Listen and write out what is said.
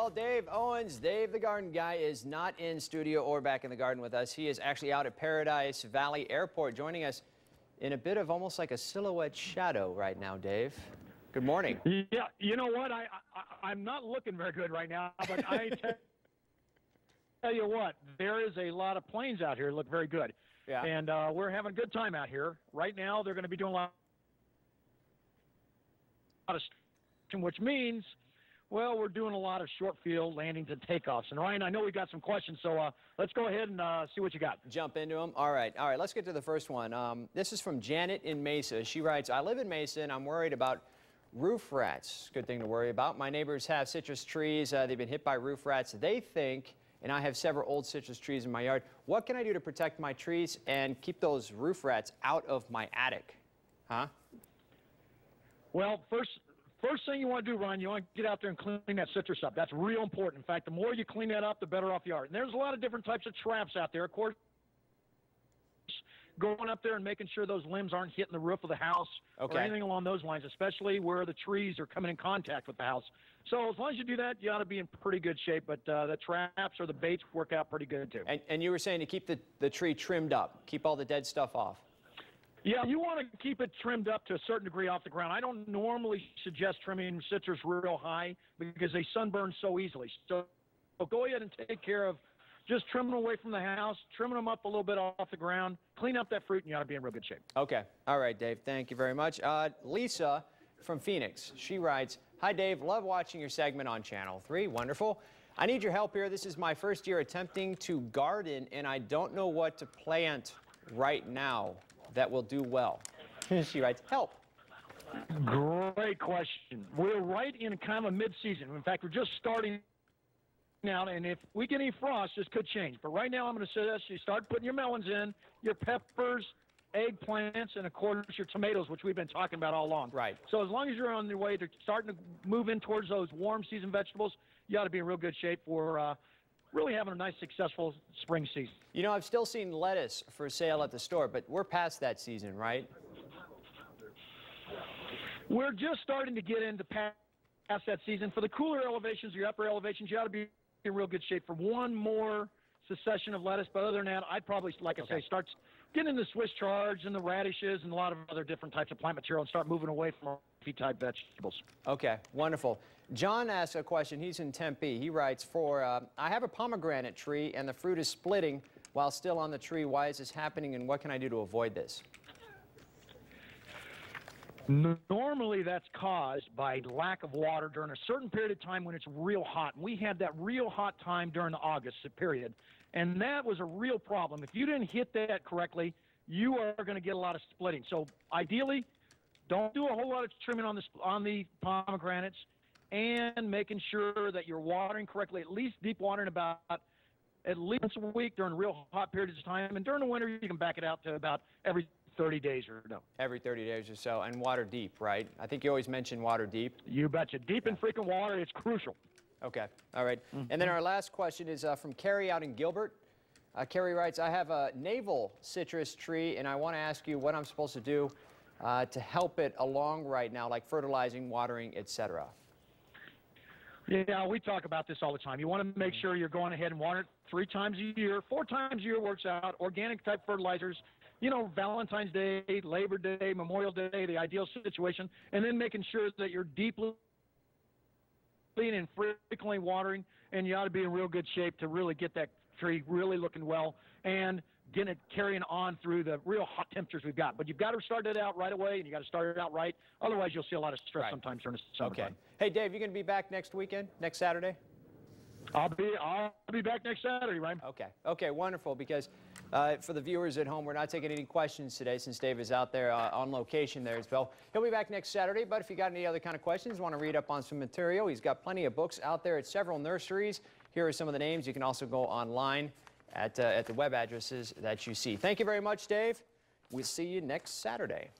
Well, Dave Owens, Dave the Garden Guy, is not in studio or back in the garden with us. He is actually out at Paradise Valley Airport joining us in a bit of almost like a silhouette shadow right now, Dave. Good morning. Yeah, you know what? I'm not looking very good right now, but I tell you what, there is a lot of planes out here that look very good. Yeah. And we're having a good time out here. Right now, they're going to be doing a lot of which means, well, we're doing a lot of short field landings and takeoffs. And Ryan, I know we got some questions, so let's go ahead and see what you got. Jump into them. All right. Let's get to the first one. This is from Janet in Mesa. She writes, I live in Mesa and I'm worried about roof rats. Good thing to worry about. My neighbors have citrus trees. They've been hit by roof rats. They think, and I have several old citrus trees in my yard. What can I do to protect my trees and keep those roof rats out of my attic? Huh? Well, First thing you want to do, Ron, you want to get out there and clean that citrus up. That's real important. In fact, the more you clean that up, the better off you are. And there's a lot of different types of traps out there. Of course, going up there and making sure those limbs aren't hitting the roof of the house or anything along those lines, especially where the trees are coming in contact with the house. So as long as you do that, you ought to be in pretty good shape. But the traps or the baits work out pretty good, too. And you were saying to keep the tree trimmed up, keep all the dead stuff off. Yeah, you want to keep it trimmed up to a certain degree off the ground. I don't normally suggest trimming citrus real high because they sunburn so easily. So go ahead and take care of just trimming away from the house, trimming them up a little bit off the ground, clean up that fruit, and you ought to be in real good shape. Okay. All right, Dave. Thank you very much. Lisa from Phoenix, she writes, Hi, Dave. Love watching your segment on Channel 3. Wonderful. I need your help here. This is my first year attempting to garden, and I don't know what to plant right now that will do well. She writes, help. Great question. We're right in kind of a mid-season. In fact, we're just starting now, and if we get any frost, this could change. But right now, I'm going to suggest you start putting your melons in, your peppers, eggplants, and, of course, your tomatoes, which we've been talking about all along. Right. So as long as you're on your way to starting to move in towards those warm season vegetables, you ought to be in real good shape for really having a nice, successful spring season. You know, I've still seen lettuce for sale at the store, but we're past that season, right? We're just starting to get into past that season. For the cooler elevations, your upper elevations, you ought to be in real good shape for one more succession of lettuce. But other than that, I'd probably, like I say, start getting the Swiss chards and the radishes and a lot of other different types of plant material and start moving away from type vegetables. Okay, wonderful. John asks a question. He's in Tempe. He writes, I have a pomegranate tree and the fruit is splitting while still on the tree. Why is this happening and what can I do to avoid this? Normally that's caused by lack of water during a certain period of time when it's real hot. And we had that real hot time during the August period, and that was a real problem. If you didn't hit that correctly, you are going to get a lot of splitting. So ideally, don't do a whole lot of trimming on the pomegranates, and making sure that you're watering correctly, at least deep watering about at least once a week during real hot periods of time. And during the winter, you can back it out to about every 30 days or so. Every 30 days or so, and water deep, right? I think you always mention water deep. You betcha. Deep and frequent water, it's crucial. Okay, all right. And then our last question is from Carrie out in Gilbert. Carrie writes, I have a navel citrus tree, and I want to ask you what I'm supposed to do to help it along right now, like fertilizing, watering, etc. Yeah, we talk about this all the time. You want to make sure you're going ahead and water it 3 times a year. 4 times a year works out. Organic type fertilizers, you know, Valentine's Day, Labor Day, Memorial Day, the ideal situation, and then making sure that you're deeply and frequently watering, and you ought to be in real good shape to really get that tree really looking well and get it carrying on through the real hot temperatures we've got. But you've got to start it out right away, and you got to start it out right. Otherwise, you'll see a lot of stress sometimes during the summertime. Okay. Hey, Dave, you going to be back next weekend, next Saturday? I'll be back next Saturday, Ryan. Okay. Okay, wonderful, because for the viewers at home, we're not taking any questions today since Dave is out there on location there as well. He'll be back next Saturday, but if you got any other kind of questions, want to read up on some material, he's got plenty of books out there at several nurseries. Here are some of the names. You can also go online at the web addresses that you see. Thank you very much, Dave. We'll see you next Saturday.